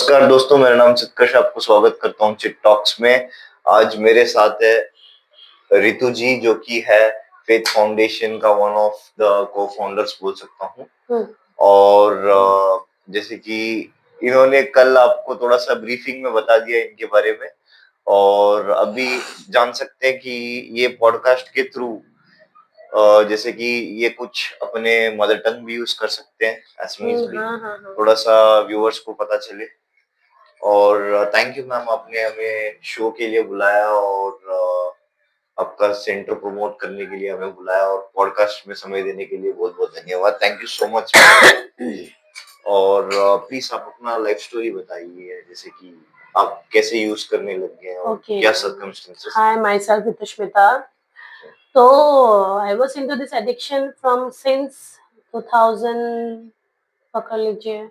नमस्कार दोस्तों, मेरा नाम चित्कर्ष, आपको स्वागत करता हूँ चिट टॉक्स में। आज मेरे साथ है रितु जी, जो कि है फेथ फाउंडेशन का वन ऑफ द को फाउंडर्स बोल सकता हूँ। और जैसे कि इन्होंने कल आपको थोड़ा सा ब्रीफिंग में बता दिया इनके बारे में, और अभी जान सकते हैं कि ये पॉडकास्ट के थ्रू जैसे कि ये कुछ अपने मदर टंग भी यूज कर सकते हैं एसमीज भी, थोड़ा सा व्यूअर्स को पता चले। और थैंक यू मैम, आपने हमें शो के लिए बुलाया और आपका सेंटर प्रमोट करने के लिए हमें बुलाया और पॉडकास्ट में समय देने के लिए बहुत बहुत धन्यवाद। Thank you so much. और प्लीज आप अपना लाइफ स्टोरी बताइए, जैसे कि आप कैसे यूज करने लग गए और क्या circumstances. Hi, myself Ritushmita. So I was into this addiction from since 2000, पकड़ लीजिए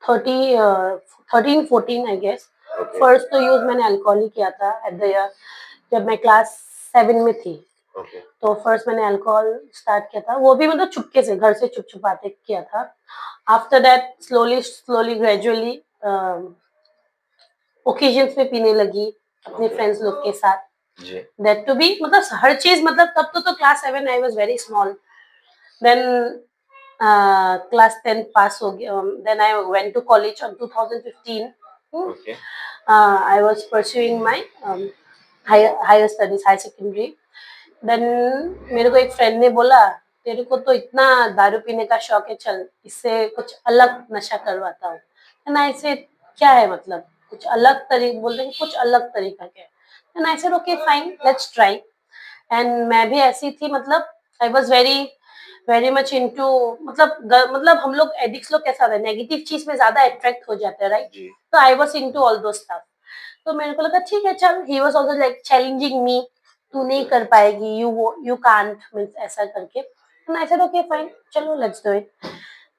13-14 I guess. फर्स्ट तो यूज मैंने अल्कोहल ही किया था एट द ईयर जब मैं क्लास 7 में थी। तो फर्स्ट मैंने अल्कोहल स्टार्ट किया था, वो भी मतलब चुपके से घर से चुप छुपाते किया था। After that slowly gradually occasions पे पीने लगी अपने फ्रेंड्स लोग के साथ। दैट टू बी मतलब हर चीज, मतलब तब तो class 7 I was very small. Then class 10 pass हो गया। Then I went to college on 2015। I was pursuing my higher studies, high secondary. Then मेरे को एक फ्रेंड ने बोला, तेरे को तो इतना दारू पीने का शौक है, चल इससे कुछ अलग नशा करवाता हूँ। एंड आई से क्या है, मतलब कुछ अलग तरीका बोलते हैं, कुछ अलग तरीका क्या है। And I said okay fine, let's try. And मैं भी ऐसी थी, मतलब आई was very very much into, मतलब हम लोग एडिक्ट्स लोग कैसा होता है, नेगेटिव चीज में ज्यादा अट्रैक्ट हो जाते हैं, राइट। तो I was into all those stuff. तो मेरे को लगा ठीक है चल, he was also like challenging me, तू नहीं कर पाएगी, यू कांट, मींस ऐसा करके। And I said okay fine, चलो let's do it.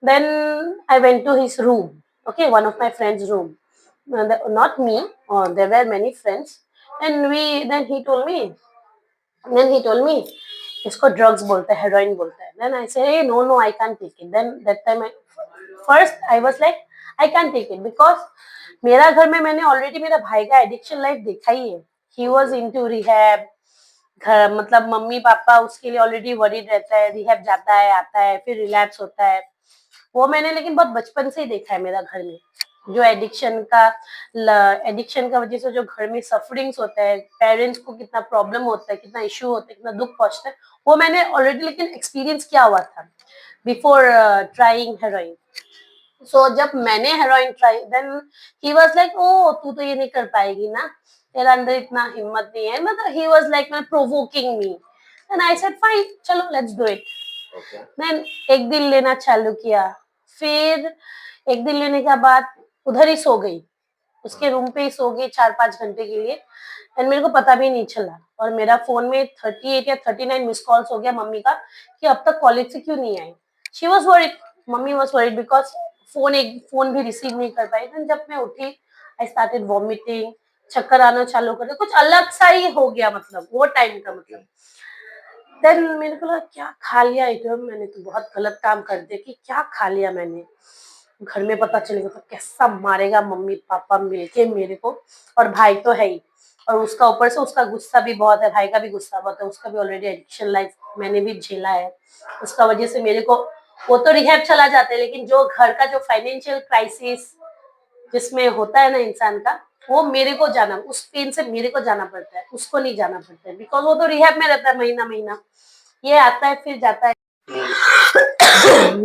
Then I went to his room, okay, one of my friends room, not me, there were many friends, and then he told me इसको drugs बोलता है, heroin बोलता है। Then I say no no I can't take it. Then that time first I was like I can't take it, because मेरा घर में मैंने already मेरा भाई का एडिक्शन लाइफ देखा ही है। He was into rehab. घर मतलब मम्मी पापा उसके लिए ऑलरेडी वरीड रहता है, रिहैब जाता है, आता है, फिर रिलैप्स होता है। वो मैंने लेकिन बहुत बचपन से ही देखा है मेरा घर में, जो एडिक्शन का वजह से जो घर में सफरिंग्स होता है, पेरेंट्स को कितना प्रॉब्लम होता है, कितना इश्यू होता है, कितना दुख पहुंचता है, वो मैंने ऑलरेडी लेकिन एक्सपीरियंस किया हुआ था बिफोर ट्राइंग हेरोइन। सो जब मैंने heroin try, then he was like oh तू तो ये नहीं कर पाएगी ना, तेरा अंदर इतना हिम्मत नहीं है, मतलब ही was like provoking me. And I said fine, चलो लेट्स डू इट। देन एक दिन लेना चालू किया, फिर एक दिन लेने के बाद उधर ही सो गई, उसके रूम पे ही सो गई 4-5 घंटे के लिए। एंड मेरे को पता भी नहीं चला, और मेरा फोन में 38 या 39 मिस कॉल्स हो गया मम्मी का कि अब तक कॉलेज से क्यों नहीं आई। She was worried, mummy was worried, because phone भी रिसीव नहीं कर पाई। देन जब मैं उठी, आई स्टार्टेड वॉमिटिंग, चक्कर आना चालू कर दिया, कुछ अलग सा ही हो गया, मतलब वो टाइम का मतलब। देन मेरे को लगा क्या खा लिया एकदम, मैंने तो बहुत गलत काम कर दिया कि क्या खा लिया मैंने। घर में पता चलेगा तो कैसा मारेगा मम्मी पापा मिलके मेरे को, और भाई तो है ही, और उसका ऊपर से उसका गुस्सा भी बहुत है, भाई का भी गुस्सा बहुत है, उसका भी ऑलरेडी एडिक्शन लाइफ मैंने भी झेला है। उसका वजह से मेरे को, वो तो रिहैब चला जाता है, लेकिन जो घर का जो फाइनेंशियल क्राइसिस जिसमें होता है ना इंसान का, वो मेरे को जाना, उस पेन से मेरे को जाना पड़ता है, उसको नहीं जाना पड़ता है, बिकॉज वो तो रिहैब में रहता है महीना महीना, ये आता है फिर जाता है।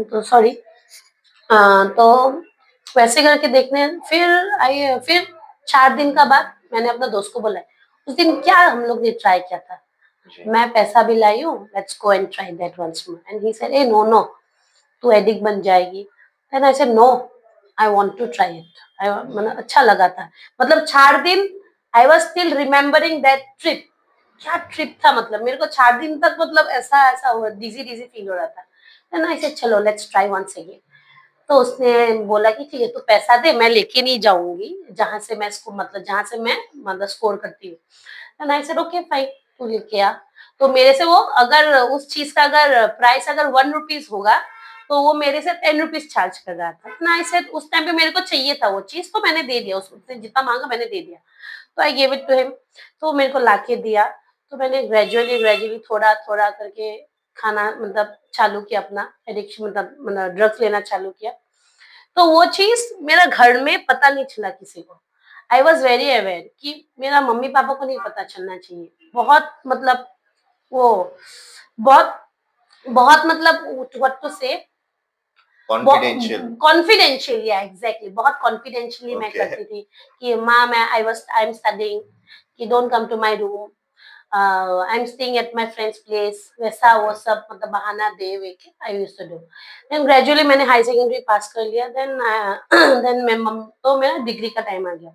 तो सॉरी। तो वैसे करके देखने, फिर 4 दिन का बाद मैंने अपना दोस्त को बोला, उस दिन क्या हम लोग ने ट्राई किया था, मैं पैसा भी लाई हूँ, let's go and try that once more. And he said ए नो नो, तू एडिक्ट बन जाएगी। Then I said no, I want to try it. मतलब अच्छा लगा था, मतलब 4 दिन I was still remembering that trip. क्या ट्रिप था, मतलब मेरे को 4 दिन तक मतलब ऐसा ऐसा हुआ, डिजी डिजी फील हो रहा था। देन आई सेड चलो लेट्स ट्राई वंस अगेन। तो उसने बोला कि ठीक है तू पैसा दे, मैं लेके नहीं जाऊंगी जहां से मैं मतलब जहां से मैं मतलब स्कोर करती हूँ। And I said okay fine, तू लेके आ। तो मेरे से वो, अगर उस चीज का अगर प्राइस अगर 1 रुपीज होगा, तो वो मेरे से 10 रुपीज चार्ज कर रहा था ना। आई सेड उस टाइम पे मेरे को चाहिए था वो चीज, तो मैंने दे दिया उसने जितना मांगा मैंने दे दिया। तो I give it to him. तो वो मेरे को लाके दिया। तो मैंने ग्रेजुअली ग्रेजुअली थोड़ा थोड़ा करके खाना मतलब चालू किया, अपना एडिक्शन मतलब ड्रग्स लेना चालू किया। तो वो चीज मेरा घर में पता नहीं चला किसी को। आई वॉज वेरी अवेयर कि मेरा मम्मी पापा को नहीं पता चलना चाहिए। बहुत मतलब वो बहुत बहुत मतलब what to say confidential. Confidentially, exactly, बहुत कॉन्फिडेंशियली मैं ओके। करती थी कि माँ मैं आई एम स्टडिंग, कि don't come to my room, I am staying at my friend's place, वैसा वो ओके। सब मतलब बहाना दे वे के I used to do. Then gradually मैंने हाई सेकेंडरी पास कर लिया। देन देन मैं तो मेरा डिग्री का टाइम आ गया।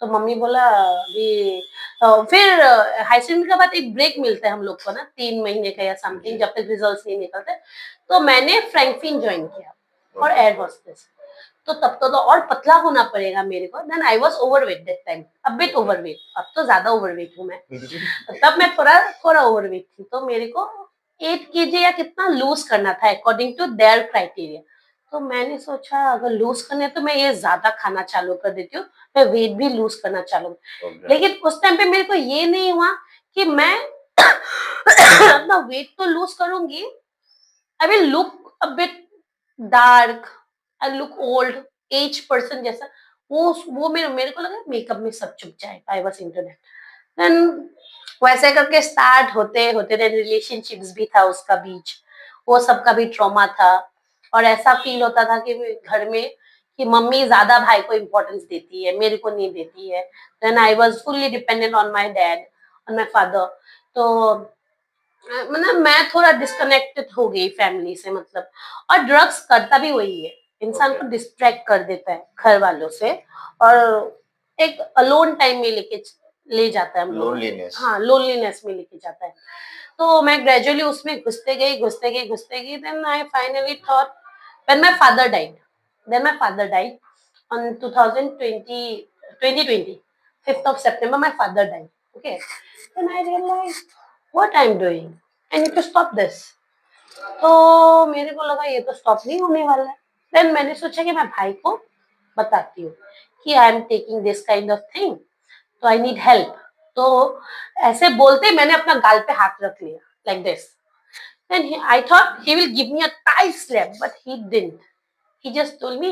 तो मम्मी बोला अभी फिर हाई सेकेंडरी के बाद एक ब्रेक मिलता है हम लोग को ना, 3 महीने का या समथिंग, जी। जब तक रिजल्ट नहीं निकलते। तो मैंने फ्रैंकफिन ज्वाइन किया और ओके। Air hostess. तो तब तो और पतला होना पड़ेगा मेरे को। Then I was overweight that time, a bit okay. Overweight, अब तो ज्यादा ओवरवेट हूँ मैं। तब मैं थोड़ा थोड़ा ओवरवेट थी, तो मेरे को 8 kg या कितना लूज करना था अकॉर्डिंग टू देयर क्राइटेरिया। तो मैंने सोचा अगर लूज करने हैं, तो मैं ये ज्यादा खाना चालू कर देती हूँ, मैं वेट भी लूज करना चालू। ओके। लेकिन उस टाइम पे मेरे को ये नहीं हुआ कि मैं अपना वेट तो लूज करूंगी, I will look a bit dark, I look old, age person जैसा। वो मेरे मेरे को लगा मेकअप में सब छुप जाएगा। I was into that. Then वैसे करके स्टार्ट होते होते देन रिलेशनशिप्स भी था उसका बीच, वो सब का भी ट्रॉमा था। और ऐसा फील होता था कि घर में कि मम्मी ज्यादा भाई को इम्पोर्टेंस देती है, मेरे को नहीं देती है। Then I was fully dependent on my dad, on my father. तो मतलब मैं थोड़ा डिस्कनेक्टेड हो गई फैमिली से मतलब। और ड्रग्स करता भी वही है, इंसान ओके। को डिस्ट्रैक्ट कर देता है घर वालों से, और एक अलोन टाइम में ले जाता है हम लोगों को। लोनलीनेस। हाँ, लोनलीनेस में लेके जाता है। तो मैं ग्रेजुअली उसमें घुसते गई। Then I finally thought when my father died, then my father died on 2020, 2020, 5th of September my father died. Okay, then I realized what I'm doing. I need to stop this. तो मेरे को लगा ये तो stop नहीं होने वाला है। देन मैंने सोचा कि मैं भाई को बताती हूँ कि I am taking this kind of thing, तो आई नीड हेल्प। तो ऐसे बोलते मैंने अपना गाल पे हाथ रख लिया like this. Then I thought he will give me a tight slap, but he didn't. He just told me,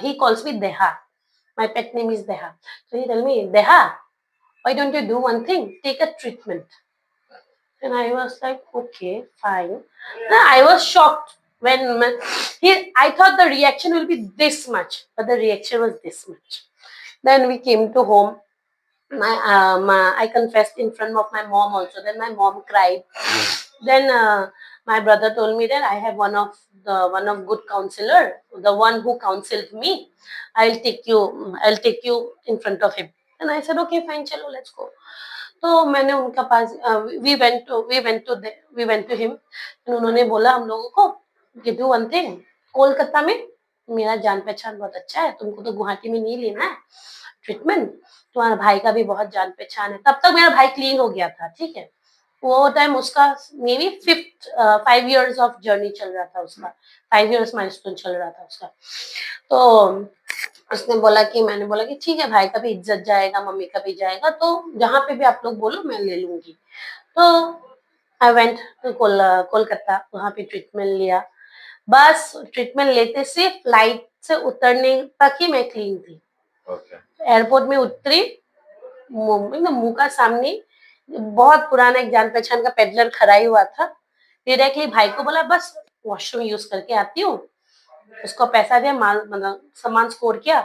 he calls me Deha. My pet name is Deha. So he told me, Deha, why don't you do one thing? Take a treatment. And I was like, okay, fine. Then I was shocked when I thought the reaction will be this much, but the reaction was this much. Then we came to home. I confessed in front of my mom also. Then my mom cried. Then my brother told me that I have one of good counselor, the one who counseled me. I'll take you in front of him. And I said, okay, fine, chalo, let's go. तो मैंने उनका पास we went to him. उन्होंने बोला हम लोगों को कि do one thing, Kolkata में मेरा जान पहचान बहुत अच्छा है, तुमको तो गुवाहाटी में नहीं लेना है ट्रीटमेंट, तुम्हारा भाई का भी बहुत जान पहचान है। तब तक मेरा भाई क्लीन हो गया था, ठीक है। वो टाइम उसका may be 5 years of journey चल रहा था उसका, 5 years माइलस्टोन चल रहा था उसका। तो उसने बोला कि मैंने बोला कि ठीक है, भाई का भी इज्जत जाएगा, मम्मी का भी जाएगा, तो जहाँ पे भी आप लोग बोलो मैं ले लूंगी। तो आई वेंट टू कोलकाता, वहाँ पे ट्रीटमेंट लिया। बस ट्रीटमेंट लेते से फ्लाइट से उतरने तक ही मैं क्लीन थी। ओके। एयरपोर्ट में उतरी, एकदम मुंह का सामने बहुत पुराना एक जान पहचान का पेडलर खड़ा ही हुआ था। डायरेक्टली भाई को बोला बस वॉशरूम यूज करके आती हूँ, उसको पैसा दिया, माल मतलब सामान स्कोर किया।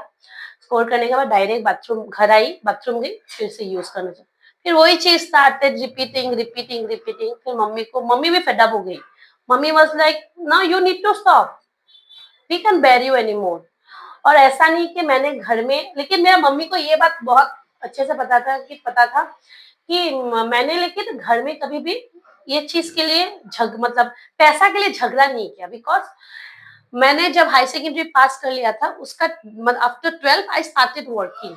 स्कोर करने के बाद डायरेक्ट बाथरूम घर आई, बाथरूम गई, फिर से यूज करना चाहिए। फिर वही चीज स्टार्टेड रिपीटिंग रिपीटिंग रिपीटिंग। फिर मम्मी भी फेड अप हो गई। मम्मी was like now you need to stop, we can bear you any more. और ऐसा नहीं कि मैंने घर में, लेकिन मेरा मम्मी को ये बात बहुत अच्छे से पता था कि मैंने लेकिन घर में कभी भी ये चीज के लिए मतलब पैसा के लिए झगड़ा नहीं किया। बिकॉज मैंने जब हाई सेकेंडरी पास कर लिया था उसका after 12 I started working.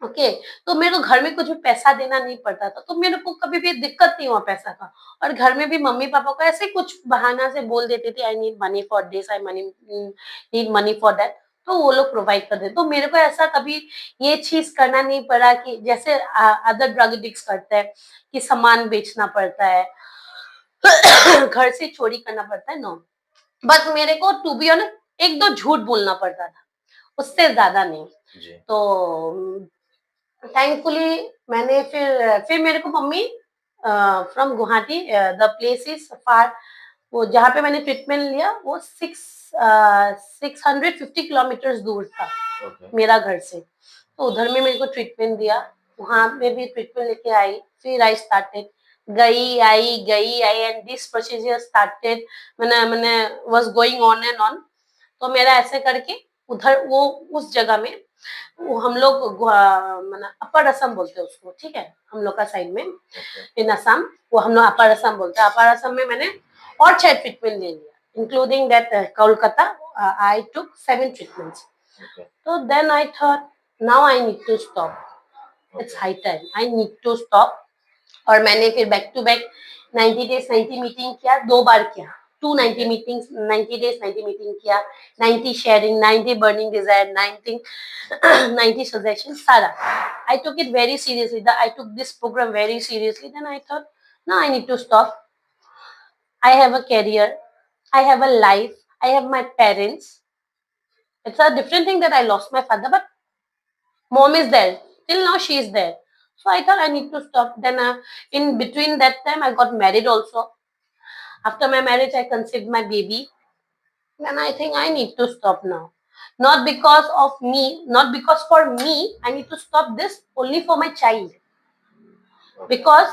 Okay. तो मेरे को घर में कुछ भी पैसा देना नहीं पड़ता था, तो मेरे को कभी भी दिक्कत नहीं हुआ पैसा का। और घर में भी मम्मी पापा को ऐसे कुछ बहाना से बोल देती थी, I need money for this, I money need money for that, तो वो लोग प्रोवाइड कर देते। तो मेरे को ऐसा कभी ये चीज करना नहीं पड़ा कि जैसे अदर ड्रग एडिक्ट्स करते हैं कि सामान बेचना पड़ता है, घर से चोरी करना पड़ता है, नो। बस मेरे को टू बी ऑनेस्ट एक दो झूठ बोलना पड़ता था, उससे ज्यादा नहीं। जी। तो थैंकफुली मैंने फिर मेरे को mummy from Guwahati, the place is far, वो जहाँ पे मैंने ट्रीटमेंट लिया वो 650 किलोमीटर दूर था ओके। मेरा घर से। तो उधर में मेरे को ट्रीटमेंट दिया, वहां पे भी ट्रीटमेंट लेके आई, फिर आई स्टार्टेड, गई आई एंड दिस प्रोसीजर स्टार्टेड, मैंने मैंने was going on and on. तो मेरा ऐसे करके उधर वो उस जगह में, वो हम लोग मतलब अपर असम बोलते हैं उसको, ठीक है, हम लोग का साइड में ओके। इन असम, वो हम लोग अपर असम बोलते हैं। अपर असम में मैंने और 6 ट्रीटमेंट ले लिया, including that Kolkata. I took 7 treatments. Okay. तो then I thought now I need to stop, it's okay. High time, I need to stop. और मैंने फिर back to back 90 days 90 meeting किया, 2 बार किया, 2 90 ओके। मीटिंग्स, 90 डेज 90 मीटिंग किया, 90 sharing, 90 burning desire, 90 90 suggestion, सारा। I took it very seriously. I took this program very seriously. Then I thought, no, I need to stop. I have a career. I have a life. I have my parents. It's a different thing that I lost my father, but mom is there. Till now, she is there. So I thought I need to stop. Then in between that time, I got married also. After my marriage, I conceived my baby. Then I think I need to stop now. Not because of me, not because for me, I need to stop this only for my child. Okay. Because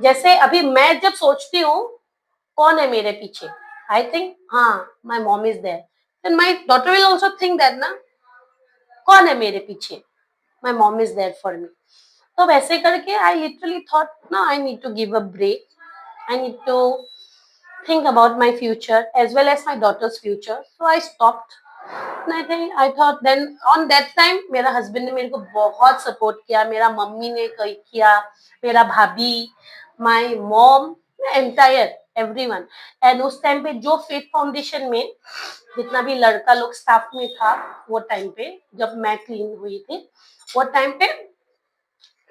जैसे अभी मैं जब सोचती हूँ कौन है मेरे पीछे, आई थिंक हाँ my mom is there, then my daughter will also think that ना, कौन है मेरे पीछे, my mom is there for me. तो वैसे करके आई लिटरली थॉट ना I need to give a break, I need to think about my future as well as my daughter's future. So I stopped. And I think I thought then on that time मेरा husband ने मेरे को बहुत support किया, मेरा mummy ने किया, मेरा भाभी, my mom, entire everyone. And उस टाइम पे जो फेथ फाउंडेशन में जितना भी लड़का लोग स्टाफ में था, वो टाइम पे जब मैं क्लीन हुई थी, वो टाइम पे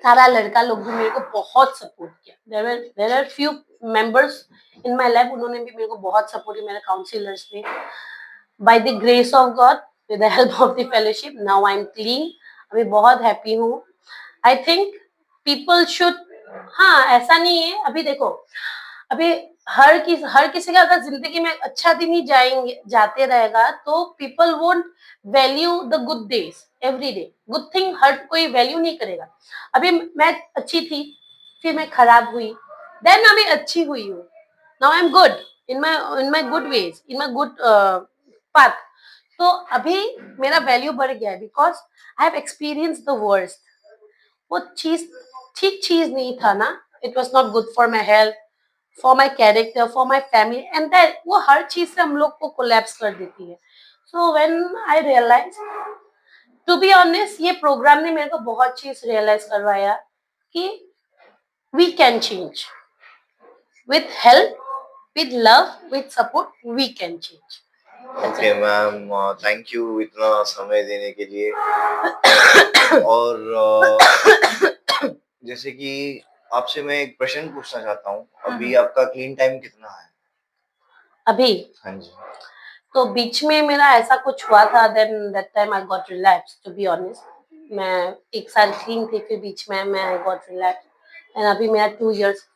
सारा लड़का लोग भी मेरे को बहुत सपोर्ट किया। There are few members in my life, उन्होंने भी मेरे को बहुत सपोर्ट किया, मेरे काउंसलर्स ने। By the grace of God, with the help of the fellowship, now I M clean, अभी बहुत हैप्पी हूँ। आई थिंक पीपल शुड, हाँ ऐसा नहीं है, अभी देखो, अभी हर किसी का अगर जिंदगी में अच्छा दिन ही जाएंगे जाते रहेगा तो people won't value the good days every day, good thing हर कोई वैल्यू नहीं करेगा। अभी मैं अच्छी थी, फिर मैं खराब हुई, देन अभी अच्छी हुई हूँ, now I am good in my good ways, in my good path. तो अभी मेरा वैल्यू बढ़ गया है because I have experience the worst. वो चीज ठीक चीज नहीं था ना, it was not good for my health, for my character, for my family, and that वो हर चीज से हम लोग को कोलैप्स कर देती है। So when I realise, to be honest, ये प्रोग्राम ने मेरे को बहुत चीज रियलाइज करवाया कि we can change with help, with love, with support, we can change. Okay ma'am, thank you इतना समय देने के लिए। और जैसे कि आपसे मैं एक प्रश्न पूछना चाहता हूँ, अभी आपका क्लीन टाइम कितना है? अभी हाँ जी। तो बीच में मेरा ऐसा कुछ हुआ था, then that time I got relapse, to be honest. मैं 1 साल क्लीन थी, फिर बीच में मैं आई गॉट रिलैप्स, एंड अभी मेरा 2 इयर्स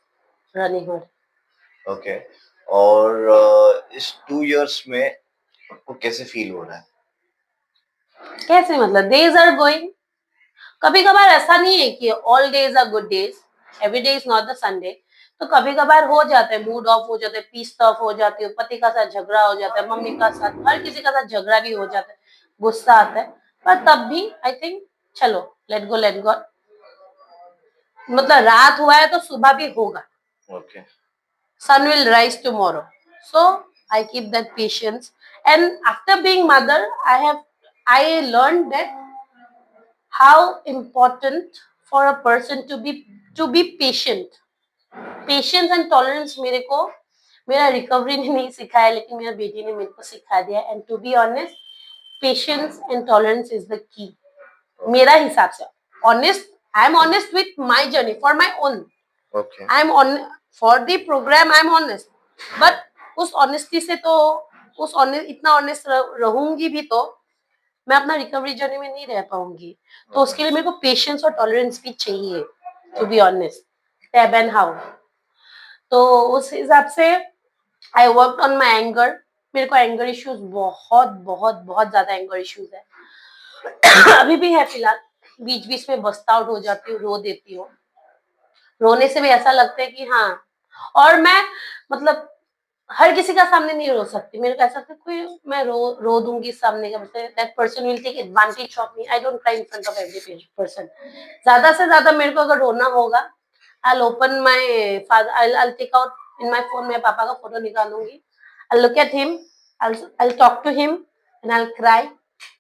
रनिंग हो। ओके। और इस 2 इयर्स में आपको कैसे फील हो रहा है? कैसे मतलब, डेज आर गोइंग, कभी कभार ऐसा नहीं है कि all days are good days, every day is not the Sunday. तो कभी कभार हो जाता है, मूड ऑफ हो जाता है, पीस ऑफ हो जाती है, पति का साथ झगड़ा हो जाता है, मम्मी का साथ, हर किसी का साथ झगड़ा भी हो जाता है, गुस्सा आता है, पर तब भी आई थिंक चलो लेट गो लेट गो, मतलब रात हुआ है तो सुबह भी होगा, okay. sun will rise tomorrow. So I keep that patience, and after being mother I learned that how important for a person to be patient. Patience and tolerance मेरे को मेरा रिकवरी ने नहीं सिखाया, लेकिन मेरा बेटी ने मेरे को सिखा दिया. And to be honest, patience and tolerance is the key, मेरा हिसाब से. Honest, I am honest with my journey for my own. Okay. I am on for the programme, I am honest. But उस honesty से तो इतना honest रहूंगी भी तो मैं अपना रिकवरी जर्नी में नहीं रह पाऊंगी. तो उसके लिए मेरे को पेशेंस और टॉलरेंस भी चाहिए, to be honest. Tab and how. तो उस हिसाब से I work on my anger. मेरे को एंगर इश्यूज बहुत बहुत बहुत ज्यादा एंगर इश्यूज है. अभी भी है फिलहाल. बीच बीच में बस्ट आउट हो जाती हूँ, रो देती हूँ. रोने से भी ऐसा लगता है कि हाँ. और मैं मतलब हर किसी का सामने नहीं रो सकती. मेरे को ऐसा लगता है कोई मैं रो दूंगी सामने का, मतलब that person will take advantage of me. I don't cry in front of every person. ज्यादा से ज्यादा मेरे को अगर रोना होगा, I'll open my father. I'll take out in my phone. मैं पापा का photo निकालूंगी. I'll look at him. I'll talk to him and I'll cry.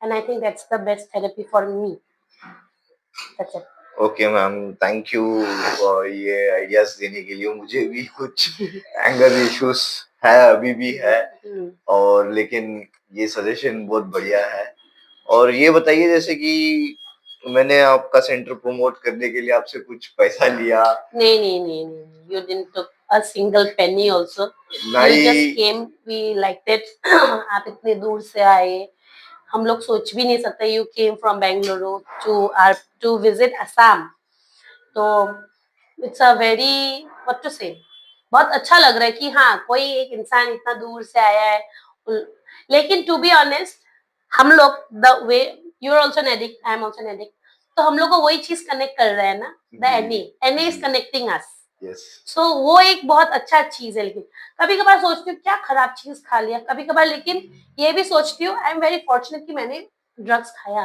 And I think that's the best therapy for me. That's it. Okay ma'am, thank you ये ideas देने के लिए. मुझे भी कुछ एंगर इश्यूज है, अभी भी है. और लेकिन ये सजेशन बहुत बढ़िया है. और ये बताइए, जैसे कि मैंने आपका सेंटर प्रमोट करने के लिए आपसे कुछ पैसा लिया? नहीं. You didn't took a single penny also. You नहीं. just came. We liked it. आप इतने दूर से आए. हम लोग सोच भी नहीं सकते. You came from Bengaluru to visit Assam. तो it's a very what to say, बहुत अच्छा लग रहा है कि हाँ कोई एक इंसान इतना दूर से आया है. लेकिन टू बी ऑनेस्ट, हम लोग the way you are also an addict, I am also an addict. तो हम लोग को वही चीज कनेक्ट कर रहा है ना. The NA is connecting us. Yes. So वो एक बहुत अच्छा चीज है. लेकिन कभी कभार सोचती हूँ क्या खराब चीज खा लिया कभी कभार. लेकिन ये भी सोचती हूँ आई एम वेरी फॉर्चुनेट कि मैंने ड्रग्स खाया,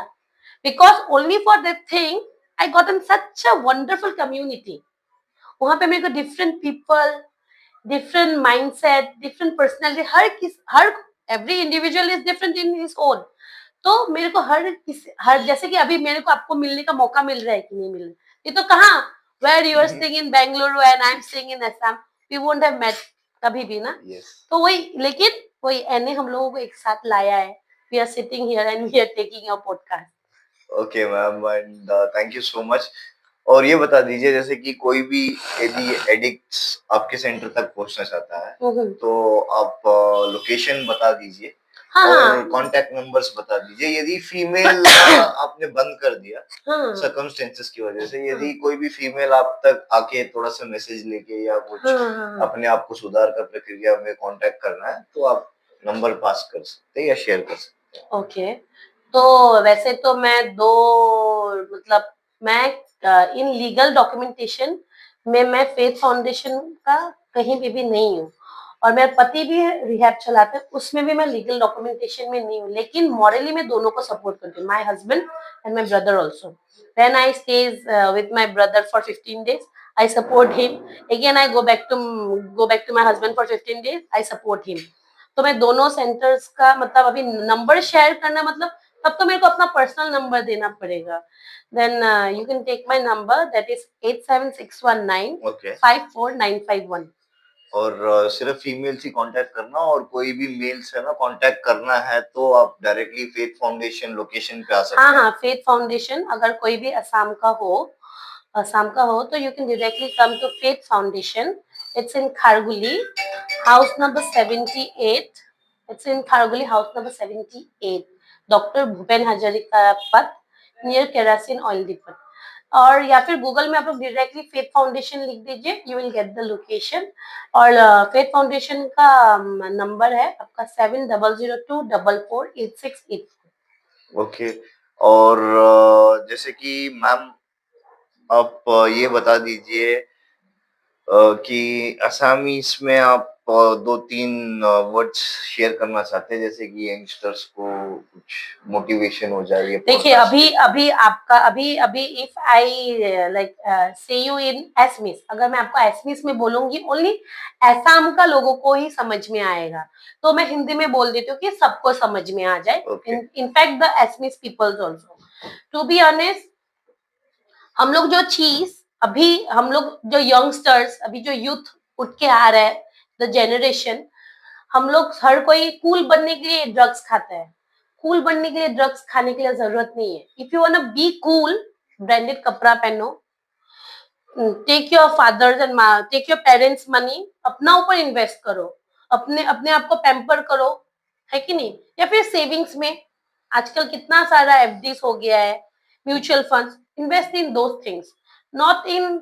because only for that thing I got in such a wonderful community. वहां पे मेरे को different people, different mindset, different personality, her every individual is different in his own. तो मेरे को हर जैसे कि अभी मेरे को आपको मिलने का मौका मिल रहा है कि नहीं मिल रहा है. ये तो कहाँ, where you are staying in Bengaluru and I am staying in Assam, we won't have met कभी भी ना. यस. तो वही, लेकिन वही एने हम लोगों को एक साथ लाया है. We are sitting here and we are taking your podcast. Okay ma'am, and thank you so much. और ये बता दीजिए, जैसे कि कोई भी यदि एडिक्ट आपके सेंटर तक पहुंचना चाहता है, तो आप लोकेशन बता दीजिए. हाँ, और कांटेक्ट नंबर्स बता दीजिए. यदि फीमेल आपने बंद कर दिया सर्कमस्टेंसेस की वजह से, यदि कोई भी फीमेल आप तक आके थोड़ा सा मैसेज लेके या कुछ अपने आप को सुधार कर प्रक्रिया में कांटेक्ट करना है, तो आप नंबर पास कर सकते हैं या शेयर कर सकते हैं. ओके. तो वैसे तो मतलब मैं इन लीगल डॉक्यूमेंटेशन में मैं फेथ फाउंडेशन का कहीं पे भी नहीं हूँ. और मेरा पति भी रिहैब चलाते हैं, उसमें भी मैं लीगल डॉक्यूमेंटेशन में नहीं हूँ. लेकिन मॉरली मैं दोनों को सपोर्ट करती हूँ, my husband and my brother also. When I stays with my brother for 15 days, I support him. Again I go back to my husband for 15 days, I support him. तो मैं दोनों centres का मतलब अभी number share करना, मतलब तब तो मेरे को अपना पर्सनल नंबर देना पड़ेगा. Then you can take my number, that is 87619 okay. 54951. और सिर्फ फीमेल ही कांटेक्ट करना, और कोई भी मेल से ना कांटेक्ट करना है तो आप डायरेक्टली फेथ फाउंडेशन लोकेशन पे आ सकते हैं. हाँ, फेथ फाउंडेशन अगर कोई भी असम का हो तो you can directly come to Faith Foundation. It's in Kharguli, house number 78. It's in Kharguli, house number 78, doctor Bhupen Hazarika Path, near केरासिन oil depot. और या फिर गूगल में आप लोग डायरेक्टली फेथ फाउंडेशन लिख दीजिए, you will get the location. और फेथ फाउंडेशन का नंबर है आपका 7002448684. ओके. और जैसे कि मैम आप ये बता दीजिए कि असामीज में आप दो तीन वर्ड्स शेयर करना चाहते हैं, जैसे कि यंगस्टर्स को कुछ मोटिवेशन हो जाए ये देखिए podcast अभी से. अभी आपका अभी इफ आई लाइक से यू इन एसमिस, अगर मैं आपको एसमिस में बोलूंगी ओनली असम का लोगों को ही समझ में आएगा. तो मैं हिंदी में बोल देती हूँ कि सबको समझ में आ जाए. Okay. In fact the Assamese peoples also. To be honest, हम लोग जो चीज अभी हम लोग जो यंगस्टर्स अभी जो यूथ उठ के आ रहा है, द जनरेशन, हम लोग हर कोई कूल बनने के लिए ड्रग्स खाता है। कूल बनने के लिए ड्रग्स खाने के लिए जरूरत नहीं है। If you want be cool, branded कपड़ा पहनो, take your father's and take your parents money, अपना ऊपर इन्वेस्ट करो, अपने अपने आप को पैम्पर करो, है कि नहीं? या फिर सेविंग्स में आजकल कितना सारा एफडीज हो गया है, mutual funds, invest in those things, not in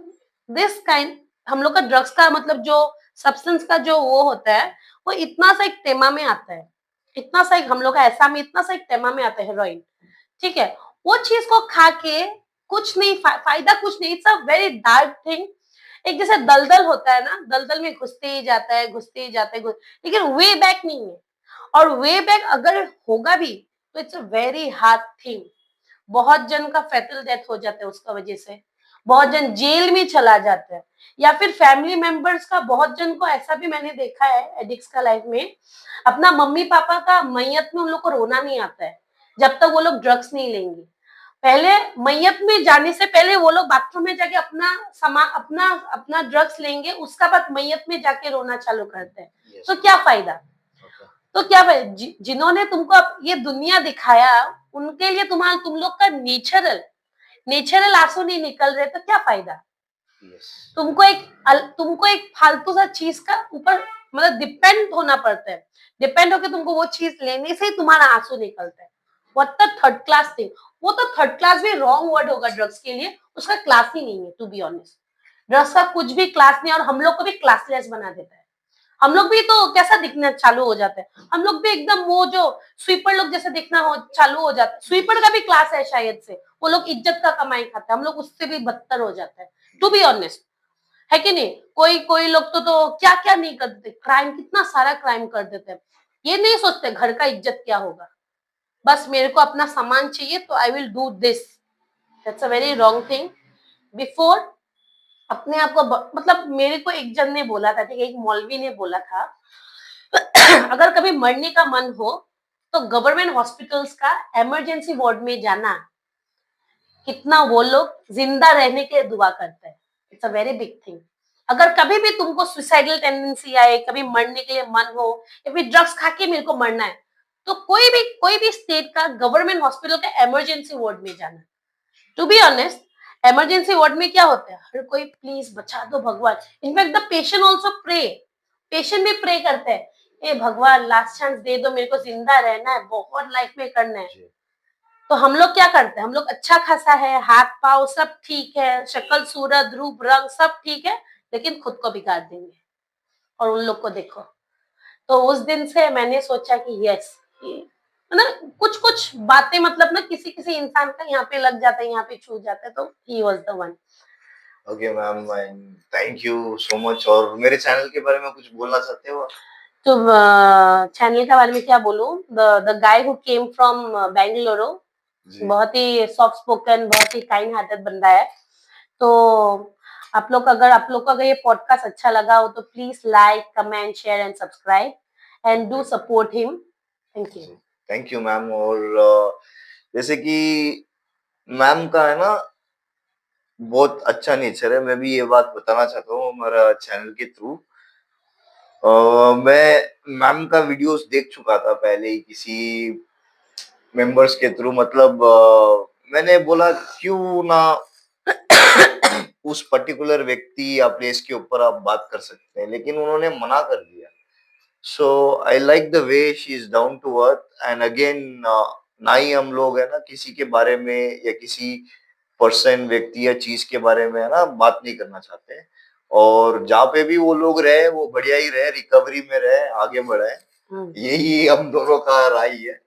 this kind. हम लोग का ड्रग्स का मतलब जो सब्सटेंस का जो वो होता है, वो इतना सा एक तेमा में आता है, इतना सा एक हम लोग का ऐसा में इतना सा एक तेमा में आता है हेरोइन, ठीक है? वो चीज को खा के कुछ नहीं फायदा कुछ नहीं, it's a very dark thing. एक जैसे दलदल होता है ना, दलदल में घुसते ही जाता है, घुसते ही जाता है, लेकिन वे बैक नहीं है। और वे बैक अगर होगा भी तो it's a very hard thing. बहुत जन का फेटल डेथ हो जाता है उसका वजह से, बहुत जन जेल में चला जाता है, या फिर फैमिली मेंबर्स का बहुत जन को ऐसा भी मैंने देखा है एडिक्ट्स का लाइफ में, अपना मम्मी पापा का मैयत में उन लोग को रोना नहीं आता है जब तक वो लोग ड्रग्स नहीं लेंगे। पहले मैयत में जाने से पहले वो लोग बाथरूम में जाके अपना अपना ड्रग्स लेंगे, उसका बाद मैयत में जाके रोना चालू करते हैं। Yes. तो क्या फायदा? Okay. तो क्या जिन्होंने तुमको अब ये दुनिया दिखाया, उनके लिए तुम लोग का नेचुरल आंसू नहीं निकल रहे, तो क्या फायदा? Yes. तुमको एक फालतू सा चीज का ऊपर मतलब डिपेंड होना पड़ता है। डिपेंड होकर तुमको वो चीज लेने से ही तुम्हारा आंसू निकलता है। What the third class thing. वो तो थर्ड क्लास भी रॉन्ग वर्ड होगा ड्रग्स के लिए, उसका क्लास ही नहीं है टू बी ऑनेस्ट। ड्रग्स का कुछ भी क्लास नहीं है, और हम लोग को भी क्लासलेस बना देता है। हम लोग भी तो कैसा दिखना चालू हो जाता है, हम लोग भी एकदम वो जो स्वीपर लोग जैसे दिखना हो चालू हो जाता है। स्वीपर का भी क्लास है शायद से, वो लोग इज्जत का कमाई खाते हैं, हम लोग उससे भी बदतर हो जाता है टू बी ऑनेस्ट, है कि नहीं? कोई कोई लोग तो क्या क्या नहीं कर देते, क्राइम कितना सारा क्राइम कर देते हैं। ये नहीं सोचते घर का इज्जत क्या होगा, बस मेरे को अपना सामान चाहिए तो I will do this. That's a very wrong thing. Before अपने आप को मतलब मेरे को एक जन ने बोला था, ठीक है, एक मौलवी ने बोला था अगर कभी मरने का मन हो तो गवर्नमेंट हॉस्पिटल्स का इमरजेंसी वार्ड में जाना, कितना वो लोग जिंदा रहने के लिए दुआ करते हैं। It's a very big thing. अगर कभी भी तुमको सुसाइडल टेंडेंसी आए, कभी मरने के लिए मन हो, या फिर ड्रग्स खा के मेरे को मरना है, तो कोई भी स्टेट का गवर्नमेंट हॉस्पिटल का इमरजेंसी वार्ड में जाना। To be honest, emergency ward में क्या होता है, हर कोई प्लीज बचा दो भगवान। In fact the patient also pray, patient भी प्रे करते हैं, ए भगवान लास्ट चांस दे दो, मेरे को जिंदा रहना है, बहुत लाइफ में करना है। तो हम लोग क्या करते हैं, हम लोग अच्छा खासा है, हाथ पाव सब ठीक है, शक्ल सूरत रूप रंग सब ठीक है, लेकिन खुद को बिगाड़ देंगे। और उन लोग को देखो। तो उस दिन से मैंने सोचा कि यस, मतलब कुछ कुछ बातें मतलब ना किसी किसी इंसान का यहाँ पे लग जाता है, यहाँ पे छू जाता है, तो he was the one. Okay ma'am, thank you so much. और मेरे चैनल के बारे में कुछ बोलना चाहते हो? तो चैनल के बारे में क्या बोलूं, the guy who came from Bengaluru, जी। बहुत ही सॉफ्ट स्पोकन, बहुत ही काइंड हार्टेड बंदा है। तो आप लोग को अगर ये पॉडकास्ट अच्छा लगा हो तो please like comment share and subscribe and do support him. Thank you. Thank you ma'am. और जैसे कि मैम का है ना बहुत अच्छा नेचर है, मैं भी ये बात बताना चाहता हूँ हमारा चैनल के थ्रू। मैं मैम का वीडियोस देख चुका था पहले ही किसी मेंबर्स के थ्रू, मतलब मैंने बोला क्यों ना उस पर्टिकुलर व्यक्ति या प्लेस के ऊपर आप बात कर सकते हैं, लेकिन उन्होंने मना कर दिया। So I like the way she is down to earth. And again ना ही हम लोग है ना किसी के बारे में या किसी पर्सन व्यक्ति या चीज के बारे में है ना बात नहीं करना चाहते हैं। और जहाँ पे भी वो लोग रहे वो बढ़िया ही रहे, रिकवरी में रहे, आगे बढ़े, यही हम दोनों का राय है।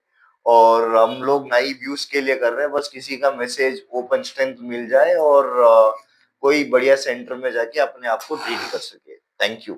और हम लोग नई व्यूज के लिए कर रहे हैं, बस किसी का मैसेज ओपन स्ट्रेंथ मिल जाए और कोई बढ़िया सेंटर में जाके अपने आप को ट्रीट कर सके। Thank you.